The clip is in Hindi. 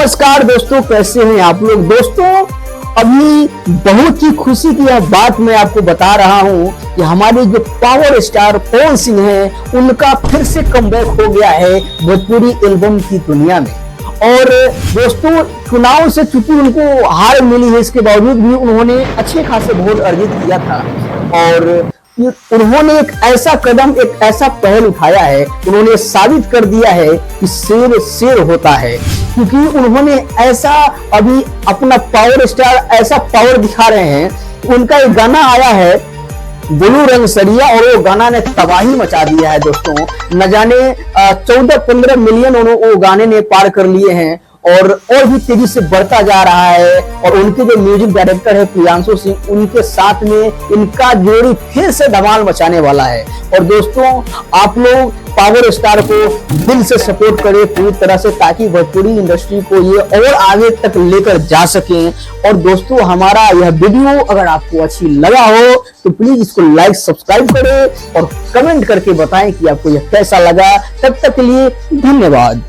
नमस्कार दोस्तों, कैसे हैं आप लोग। दोस्तों, अभी बहुत ही खुशी की यह बात मैं आपको बता रहा हूं कि हमारे जो पावर स्टार पवन सिंह हैं, उनका फिर से कमबैक हो गया है भोजपुरी एल्बम की दुनिया में। और दोस्तों, चुनाव से चूंकि उनको हार मिली है, इसके बावजूद भी उन्होंने अच्छे खासे वोट अर्जित किया था और उन्होंने एक ऐसा कदम, एक ऐसा पहल उठाया है, उन्होंने साबित कर दिया है कि शेर शेर होता है। क्योंकि उन्होंने ऐसा अभी अपना पावर स्टार ऐसा पावर दिखा रहे हैं। उनका एक गाना आया है ब्लू रंग सरिया और वो गाना ने तबाही मचा दिया है दोस्तों। न जाने 14-15 मिलियन वो गाने ने पार कर लिए हैं और भी तेजी से बढ़ता जा रहा है। और उनके जो म्यूजिक डायरेक्टर है प्रियांशु सिंह, उनके साथ में इनका जोड़ी फिर से धमाल मचाने वाला है। और दोस्तों, आप लोग पावर स्टार को दिल से सपोर्ट करें पूरी तरह से, ताकि भोजपुरी इंडस्ट्री को ये और आगे तक लेकर जा सकें। और दोस्तों, हमारा यह वीडियो अगर आपको अच्छी लगा हो तो प्लीज इसको लाइक सब्सक्राइब करें और कमेंट करके बताएं कि आपको यह कैसा लगा। तब तक के लिए धन्यवाद।